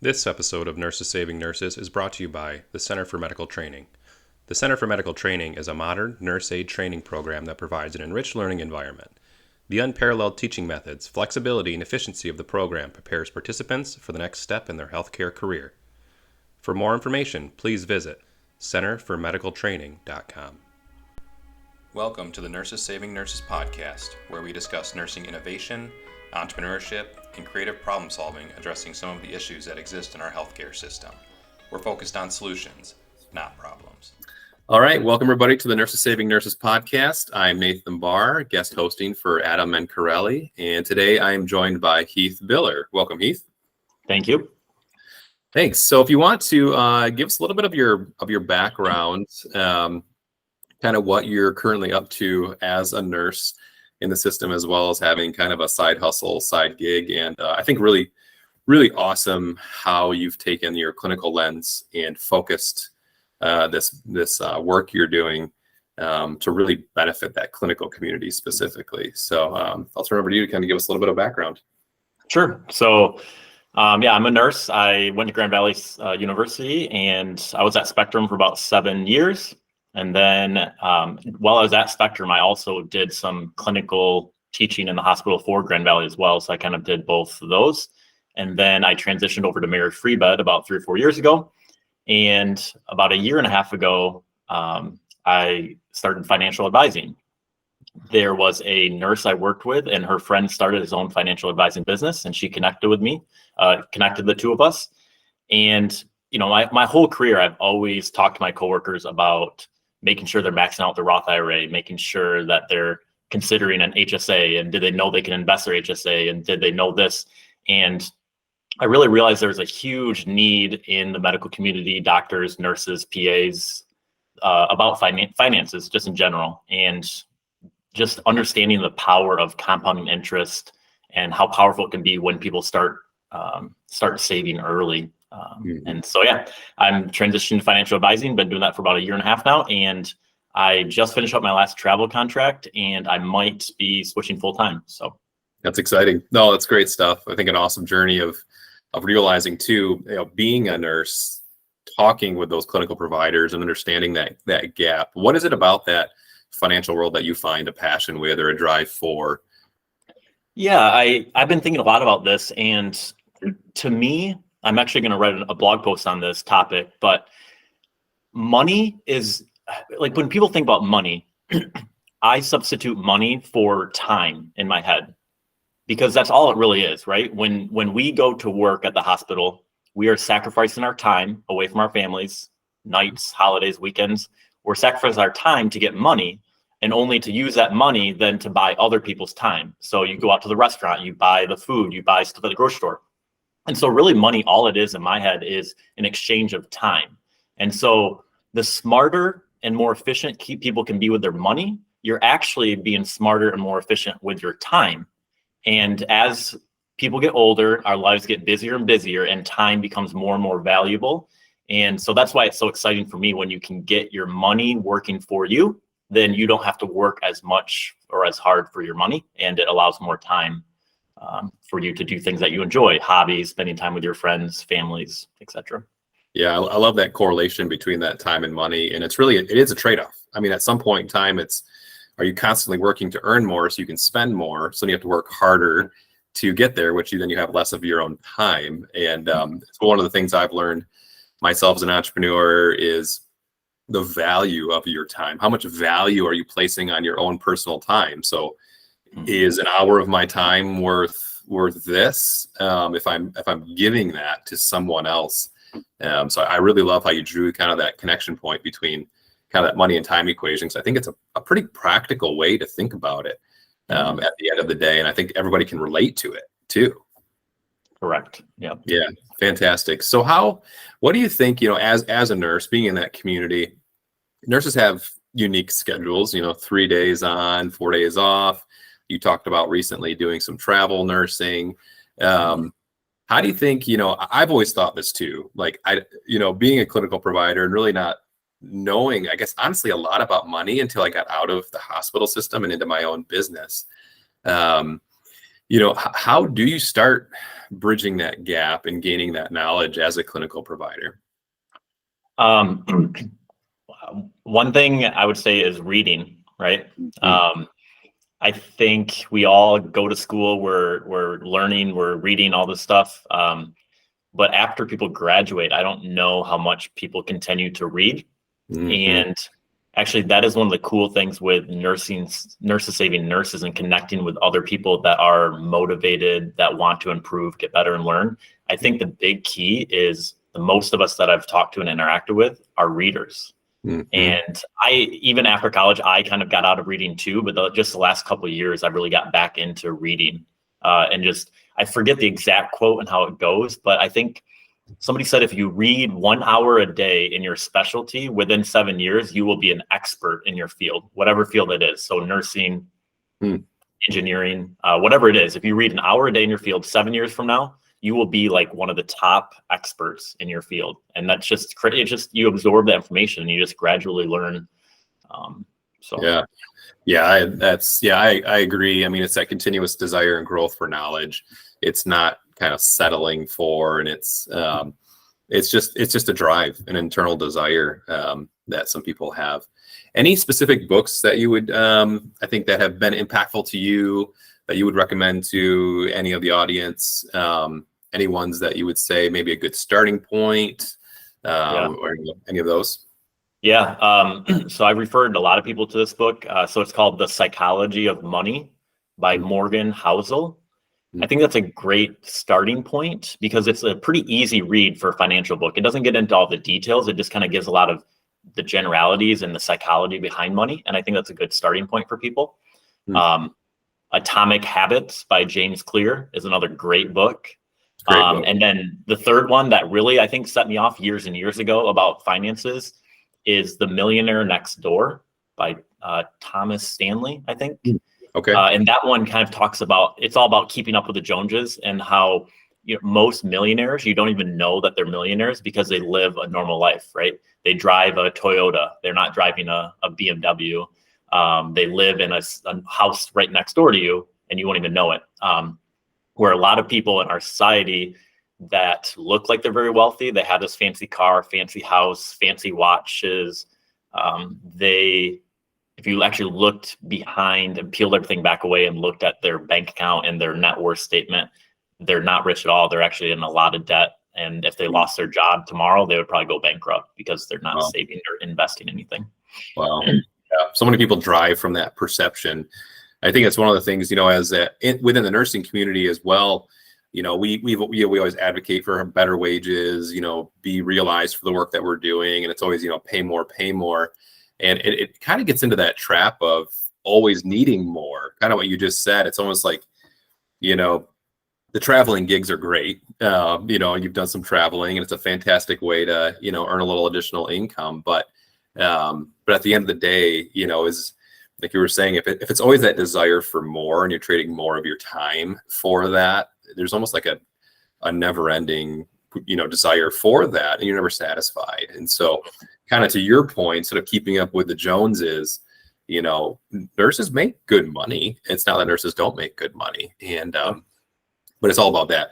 This episode of Nurses Saving Nurses is brought to you by the Center for Medical Training. The Center for Medical Training is a modern nurse aid training program that provides an enriched learning environment. The unparalleled teaching methods, flexibility, and efficiency of the program prepares participants for the next step in their healthcare career. For more information, please visit centerformedicaltraining.com. Welcome to the Nurses Saving Nurses podcast, where we discuss nursing innovation, entrepreneurship, and creative problem solving, addressing some of the issues that exist in our healthcare system. We're focused on solutions, not problems. All right, welcome everybody to the Nurses Saving Nurses podcast. I'm Nathan Barr, guest hosting for Adam Mencarelli, and today I am joined by Heath Biller. Welcome, Heath. Thank you. Thanks. So, if you want to give us a little bit of your background, kind of what you're currently up to as a nurse in the system, as well as having kind of a side hustle, side gig, and I think really awesome how you've taken your clinical lens and focused this work you're doing to really benefit that clinical community specifically. So I'll turn over to you to kind of give us a little bit of background. Sure. So, I'm a nurse. I went to Grand Valley University, and I was at Spectrum for about 7 years. And then while I was at Spectrum, I also did some clinical teaching in the hospital for Grand Valley as well. So I kind of did both of those. And then I transitioned over to Mary Free Bed about 3 or 4 years ago. And about a year and a half ago, I started financial advising. There was a nurse I worked with, and her friend started his own financial advising business, and she connected with me, connected the two of us. And, my whole career, I've always talked to my coworkers about making sure they're maxing out their Roth IRA, making sure that they're considering an HSA, and did they know they can invest their HSA, and did they know this? And I really realized there's a huge need in the medical community, doctors, nurses, PAs, about finances just in general, and just understanding the power of compounding interest and how powerful it can be when people start saving early. And so, I'm transitioning to financial advising, been doing that for about a year and a half now. And I just finished up my last travel contract, and I might be switching full time. So that's exciting. No, that's great stuff. I think an awesome journey of realizing too, being a nurse, talking with those clinical providers and understanding that gap. What is it about that financial world that you find a passion with or a drive for? Yeah, I've been thinking a lot about this, and to me, I'm actually going to write a blog post on this topic, but money is like, when people think about money, I substitute money for time in my head, because that's all it really is, right? When we go to work at the hospital, we are sacrificing our time away from our families, nights, holidays, weekends. We're sacrificing our time to get money, and only to use that money then to buy other people's time. So you go out to the restaurant, you buy the food, you buy stuff at the grocery store. And so really money, all it is in my head is an exchange of time. And so the smarter and more efficient people can be with their money, you're actually being smarter and more efficient with your time. And as people get older, our lives get busier and busier, and time becomes more and more valuable. And so that's why it's so exciting for me when you can get your money working for you, then you don't have to work as much or as hard for your money, and it allows more time for you to do things that you enjoy, hobbies, spending time with your friends, families, etc. Yeah, I love that correlation between that time and money. And it is a trade-off. I mean, at some point in time, are you constantly working to earn more so you can spend more? So you have to work harder to get there, which then you have less of your own time. And it's one of the things I've learned myself as an entrepreneur is the value of your time. How much value are you placing on your own personal time? So is an hour of my time worth this if I'm giving that to someone else? So I really love how you drew kind of that connection point between kind of that money and time equation. So I think it's a pretty practical way to think about it at the end of the day, and I think everybody can relate to it too. Correct. Yeah. Yeah. Fantastic. So what do you think? As a nurse, being in that community, nurses have unique schedules. 3 days on, 4 days off. You talked about recently doing some travel nursing. How do you think, I've always thought this too, like being a clinical provider and really not knowing, I guess, honestly, a lot about money until I got out of the hospital system and into my own business. How do you start bridging that gap and gaining that knowledge as a clinical provider? Um, One thing I would say is reading, right? I think we all go to school, we're learning, we're reading all this stuff. But after people graduate, I don't know how much people continue to read. And actually, that is one of the cool things with nurses saving nurses and connecting with other people that are motivated, that want to improve, get better, and learn. I think the big key is the most of us that I've talked to and interacted with are readers. And even after college, I kind of got out of reading too, but just the last couple of years, I've really got back into reading. I forget the exact quote and how it goes, but I think somebody said, if you read 1 hour a day in your specialty, within 7 years, you will be an expert in your field, whatever field it is. So nursing, engineering, whatever it is. If you read an hour a day in your field, 7 years from now, you will be like one of the top experts in your field. And that's just, you absorb the information and you just gradually learn. I agree. I mean, it's that continuous desire and growth for knowledge. It's not kind of settling for, and it's just a drive, an internal desire that some people have. Any specific books that you would, I think, that have been impactful to you that you would recommend to any of the audience? Any ones that you would say maybe a good starting point, or any of those? Yeah. So I've referred a lot of people to this book. So it's called The Psychology of Money by Morgan Housel. I think that's a great starting point because it's a pretty easy read for a financial book. It doesn't get into all the details. It just kind of gives a lot of the generalities and the psychology behind money. And I think that's a good starting point for people. Atomic Habits by James Clear is another great book. And then the third one that really, I think, set me off years and years ago about finances is The Millionaire Next Door by Thomas Stanley, I think. Okay. And that one kind of talks about, it's all about keeping up with the Joneses and how most millionaires, you don't even know that they're millionaires because they live a normal life, right? They drive a Toyota. They're not driving a BMW. They live in a house right next door to you and you won't even know it. Where a lot of people in our society that look like they're very wealthy, they have this fancy car, fancy house, fancy watches. If you actually looked behind and peeled everything back away and looked at their bank account and their net worth statement, they're not rich at all. They're actually in a lot of debt. And if they lost their job tomorrow, they would probably go bankrupt because they're not saving or investing anything. Wow. Yeah. So many people drive from that perception. I think it's one of the things, within the nursing community as well, we always advocate for better wages, be realized for the work that we're doing. And it's always, pay more. And it kind of gets into that trap of always needing more, kind of what you just said. It's almost like, the traveling gigs are great. You've done some traveling and it's a fantastic way to, earn a little additional income. But at the end of the day, is like you were saying, if it's always that desire for more and you're trading more of your time for that, there's almost like a never ending, desire for that, and you're never satisfied. And so kind of to your point, sort of keeping up with the Joneses, nurses make good money. It's not that nurses don't make good money. And, but it's all about that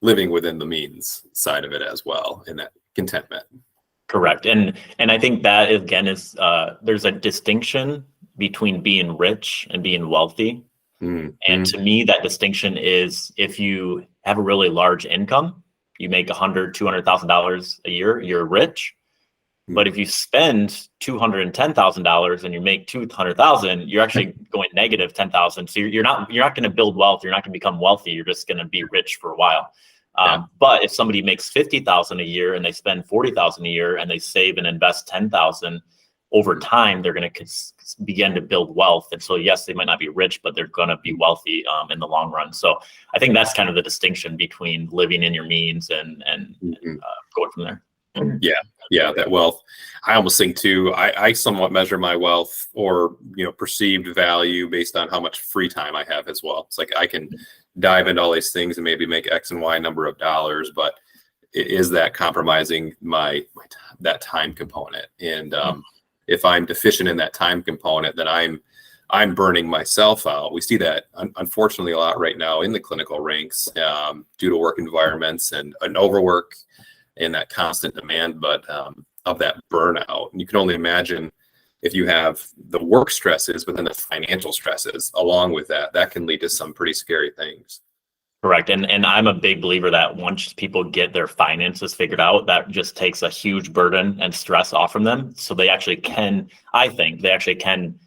living within the means side of it as well, and that contentment. Correct. And I think that again is, there's a distinction between being rich and being wealthy. And to me, that distinction is if you have a really large income, you make $100,000, $200,000 a year, you're rich. But if you spend $210,000 and you make $200,000, you're actually going negative $10,000. So you're not going to build wealth. You're not going to become wealthy. You're just going to be rich for a while. But if somebody makes $50,000 a year and they spend $40,000 a year and they save and invest $10,000, over time they're going to begin to build wealth. And so yes, they might not be rich, but they're going to be wealthy in the long run. So I think that's kind of the distinction between living in your means and going from there. Yeah, that wealth. I almost think too, I somewhat measure my wealth or, perceived value based on how much free time I have as well. It's like I can dive into all these things and maybe make X and Y number of dollars, but is that compromising that time component? And if I'm deficient in that time component, then I'm I'm burning myself out. We see that unfortunately a lot right now in the clinical ranks due to work environments and an overwork and that constant demand, but of that burnout. And you can only imagine if you have the work stresses, but then the financial stresses along with that, that can lead to some pretty scary things. Correct. And I'm a big believer that once people get their finances figured out, that just takes a huge burden and stress off from them. So they actually can, I think they actually can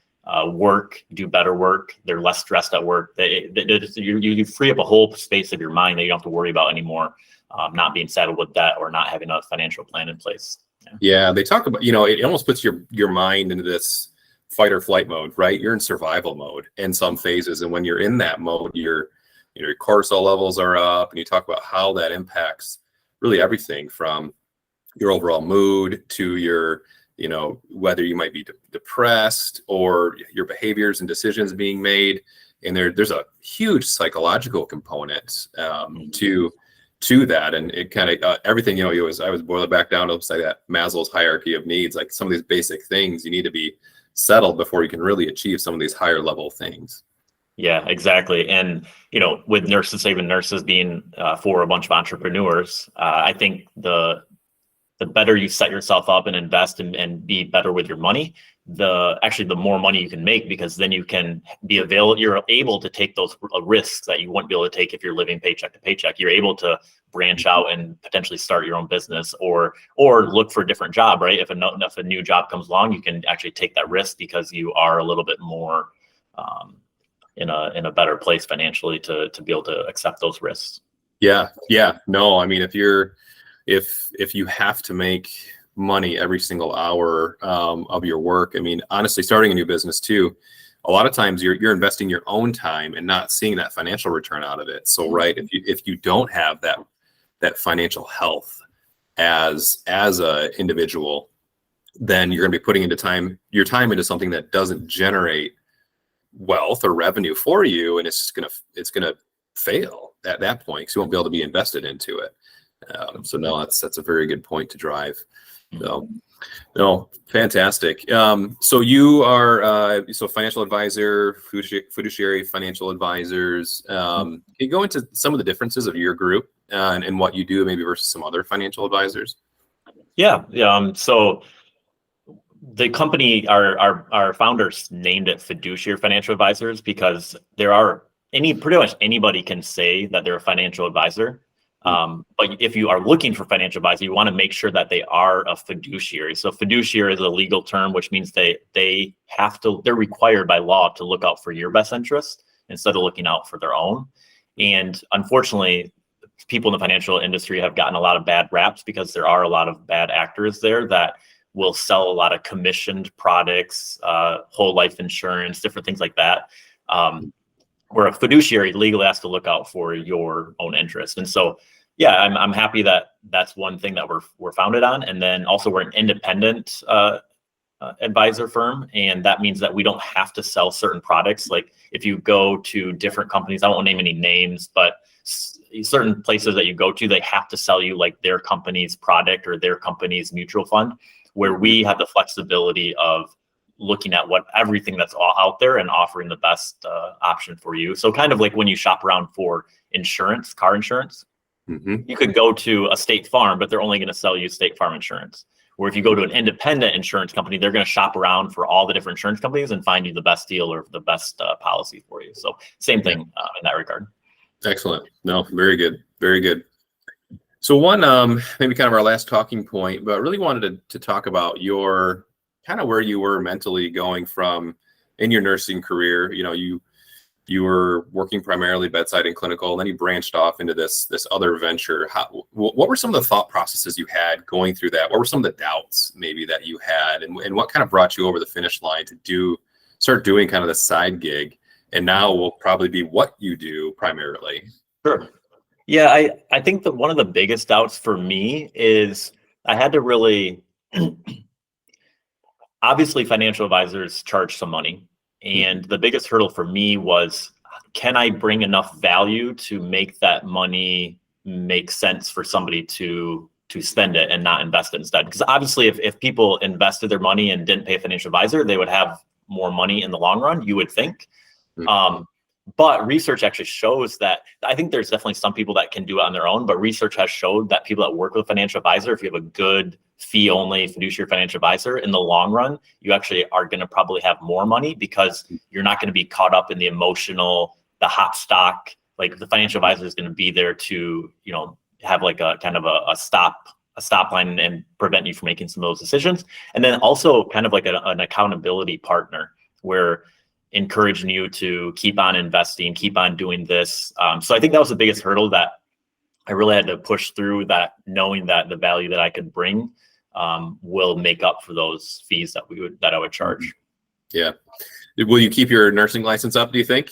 work, do better work. They're less stressed at work. You free up a whole space of your mind that you don't have to worry about anymore, not being saddled with debt or not having a financial plan in place. Yeah, they talk about, it almost puts your mind into this fight or flight mode, right? You're in survival mode in some phases. And when you're in that mode, your cortisol levels are up, and you talk about how that impacts really everything from your overall mood to your, whether you might be depressed or your behaviors and decisions being made. And there's a huge psychological component to that. And it kind of everything, I was boil it back down to say that Maslow's hierarchy of needs, like some of these basic things you need to be settled before you can really achieve some of these higher level things. Yeah, exactly. And, with Nurses Saving Nurses being for a bunch of entrepreneurs, I think the better you set yourself up and invest and be better with your money, the more money you can make, because then you can you're able to take those risks that you wouldn't be able to take if you're living paycheck to paycheck. You're able to branch out and potentially start your own business or look for a different job, right? If a new job comes along, you can actually take that risk because you are a little bit more in a better place financially to be able to accept those risks. Yeah. No, I mean, if you have to make money every single hour of your work, I mean, honestly, starting a new business too, a lot of times you're investing your own time and not seeing that financial return out of it. So, right, if you don't have that financial health as a individual, then you're going to be putting your time into something that doesn't generate wealth or revenue for you, and it's gonna fail at that point because you won't be able to be invested into it. So no, that's a very good point to drive. So no, fantastic. So you are financial advisor, fiduciary financial advisors. Can you go into some of the differences of your group and what you do maybe versus some other financial advisors? Yeah. So the company, our founders named it Fiduciary Financial Advisors because pretty much anybody can say that they're a financial advisor. But if you are looking for financial advisor, you want to make sure that they are a fiduciary. So fiduciary is a legal term, which means they're required by law to look out for your best interest instead of looking out for their own. And unfortunately, people in the financial industry have gotten a lot of bad raps because there are a lot of bad actors there that will sell a lot of commissioned products, whole life insurance, different things like that. Where a fiduciary legally has to look out for your own interest. And so, yeah, I'm happy that that's one thing that we're founded on. And then also we're an independent advisor firm. And that means that we don't have to sell certain products. Like if you go to different companies, I won't name any names, but certain places that you go to, they have to sell you like their company's product or their company's mutual fund, where we have the flexibility of looking at everything that's all out there and offering the best option for you. So kind of like when you shop around for insurance, car insurance, you could go to a State Farm, but they're only going to sell you State Farm insurance. Or if you go to an independent insurance company, they're going to shop around for all the different insurance companies and find you the best deal or the best policy for you. So same thing in that regard. Excellent. No, very good. Very good. So one, maybe kind of our last talking point, but really wanted to talk about your kind of where you were mentally going from in your nursing career. You were working primarily bedside and clinical, and then you branched off into this other venture. What were some of the thought processes you had going through that? What were some of the doubts maybe that you had, and what kind of brought you over the finish line to start doing kind of the side gig, and now will probably be what you do primarily? Sure. Yeah, I think that one of the biggest doubts for me is I had to really, obviously financial advisors charge some money. And the biggest hurdle for me was, can I bring enough value to make that money make sense for somebody to spend it and not invest it instead? Because obviously if people invested their money and didn't pay a financial advisor, they would have more money in the long run, you would think. Mhm. But research actually shows that I think there's definitely some people that can do it on their own, but research has showed that people that work with a financial advisor, if you have a good fee only fiduciary financial advisor, in the long run, you actually are going to probably have more money because you're not going to be caught up in the emotional, the hot stock. Like the financial advisor is going to be there to, have like a kind of a stop line and prevent you from making some of those decisions. And then also kind of like an accountability partner where encouraging you to keep on investing, keep on doing this. So I think that was the biggest hurdle that I really had to push through, that knowing that the value that I could bring will make up for those fees that I would charge. Yeah. Will you keep your nursing license up, do you think?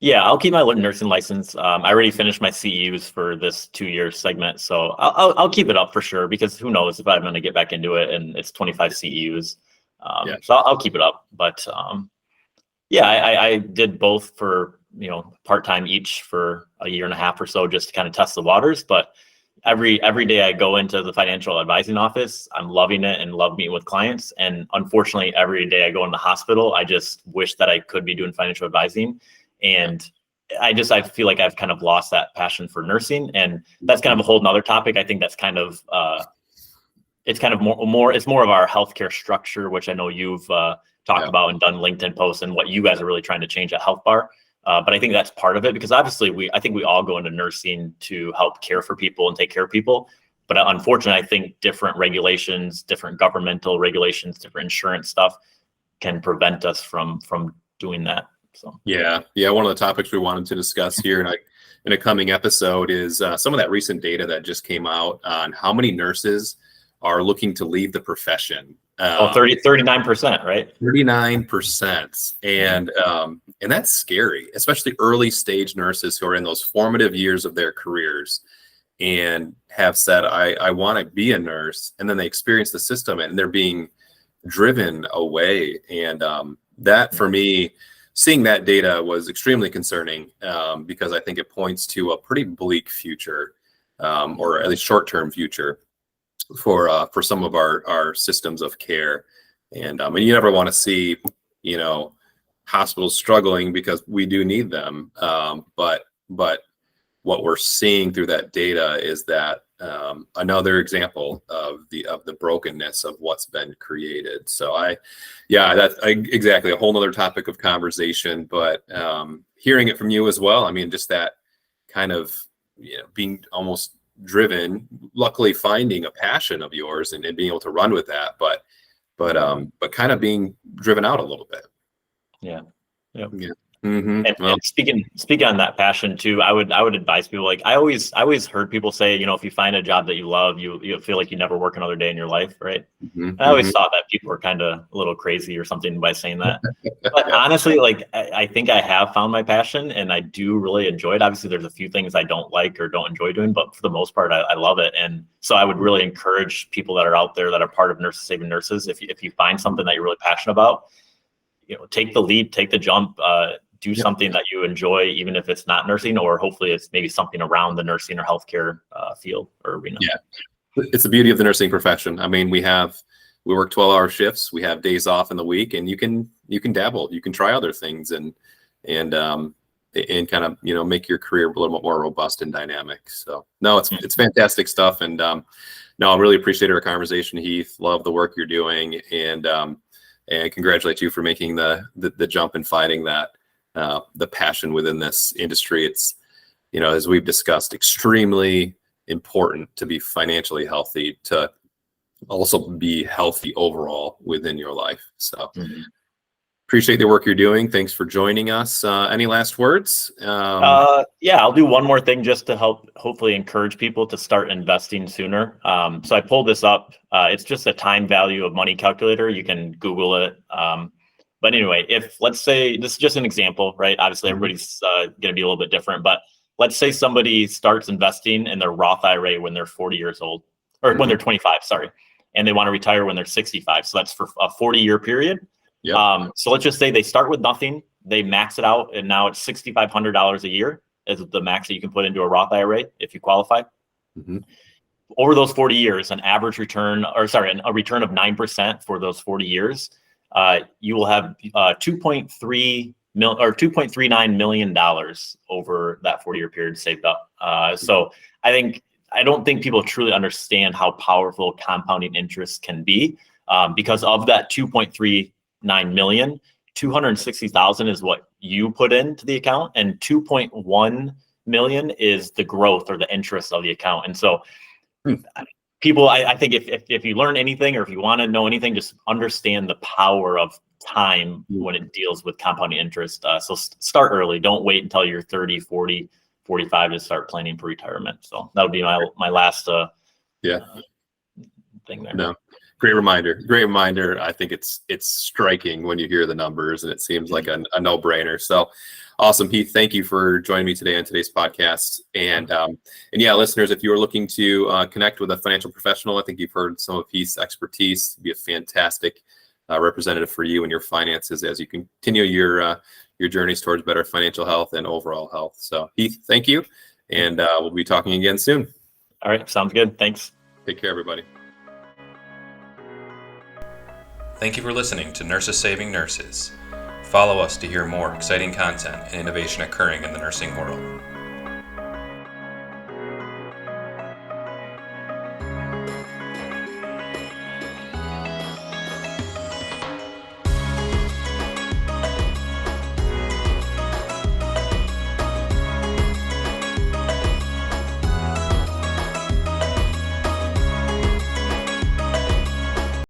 Yeah, I'll keep my nursing license. I already finished my CEUs for this 2-year segment, so I'll keep it up for sure, because who knows if I'm going to get back into it, and it's 25 CEUs. So I'll keep it up. But yeah, I did both for, part-time each for a year and a half or so, just to kind of test the waters. But every day I go into the financial advising office, I'm loving it and love meeting with clients. And unfortunately, every day I go in the hospital, I just wish that I could be doing financial advising. And I feel like I've kind of lost that passion for nursing. And that's kind of a whole nother topic. I think that's kind of, it's kind of it's more of our healthcare structure, which I know you've talked about and done LinkedIn posts, and what you guys are really trying to change at Health Bar. But I think that's part of it, because obviously I think we all go into nursing to help care for people and take care of people. But unfortunately, I think different regulations, different governmental regulations, different insurance stuff can prevent us from doing that. So yeah. One of the topics we wanted to discuss here in a coming episode is some of that recent data that just came out on how many nurses are looking to leave the profession. 39%, right? 39%. And that's scary, especially early stage nurses who are in those formative years of their careers and have said, I want to be a nurse. And then they experience the system and they're being driven away. And that, for me, seeing that data was extremely concerning, because I think it points to a pretty bleak future, or at least short-term future for some of our systems of care. And you never want to see, hospitals struggling, because we do need them. But what we're seeing through that data is that another example of the brokenness of what's been created. So exactly a whole nother topic of conversation, but hearing it from you as well. I mean, just that kind of, being almost driven, luckily finding a passion of yours and being able to run with that, but kind of being driven out a little bit. Yeah. Mm-hmm. And speaking on that passion too, I would advise people, like I always heard people say, if you find a job that you love, you feel like you never work another day in your life, right? Mm-hmm. I always thought that people were kind of a little crazy or something by saying that. But honestly, like I think I have found my passion and I do really enjoy it. Obviously, there's a few things I don't like or don't enjoy doing, but for the most part, I love it. And so I would really encourage people that are out there that are part of Nurses Saving Nurses, if you find something that you're really passionate about, take the lead, take the jump, do something that you enjoy, even if it's not nursing, or hopefully it's maybe something around the nursing or healthcare field or arena. Yeah, it's the beauty of the nursing profession. I mean, we work 12-hour shifts. We have days off in the week, and you can dabble, you can try other things, and kind of make your career a little bit more robust and dynamic. So no, it's fantastic stuff, and no, I really appreciate our conversation, Heath. Love the work you're doing, and congratulate you for making the jump and finding that. The passion within this industry. It's, as we've discussed, extremely important to be financially healthy, to also be healthy overall within your life. So appreciate the work you're doing. Thanks for joining us. Any last words? Yeah, I'll do one more thing just to help hopefully encourage people to start investing sooner. So I pulled this up. It's just a time value of money calculator. You can Google it. But anyway, if let's say this is just an example, right? Obviously, everybody's going to be a little bit different. But let's say somebody starts investing in their Roth IRA when they're 40 years old, or when they're 25, sorry, and they want to retire when they're 65. So that's for a 40-year period. Yep. So let's just say they start with nothing, they max it out, and now it's $6,500 a year is the max that you can put into a Roth IRA if you qualify. Over those 40 years, a return of 9% for those 40 years. you will have $2.39 million over that 40-year period saved up. So I don't think people truly understand how powerful compounding interest can be, because of that 2.39 million, 260,000 is what you put into the account, and 2.1 million is the growth or the interest of the account. And so people, I think if you learn anything, or if you want to know anything, just understand the power of time when it deals with compounding interest. So start early. Don't wait until you're 30, 40, 45 to start planning for retirement. So that would be my last thing there. No, great reminder. I think it's striking when you hear the numbers, and it seems like a no-brainer. So awesome, Heath. Thank you for joining me today on today's podcast. And yeah, listeners, if you are looking to connect with a financial professional, I think you've heard some of Heath's expertise. It'd be a fantastic representative for you and your finances as you continue your journeys towards better financial health and overall health. So Heath, thank you. And we'll be talking again soon. All right. Sounds good. Thanks. Take care, everybody. Thank you for listening to Nurses Saving Nurses. Follow us to hear more exciting content and innovation occurring in the nursing world.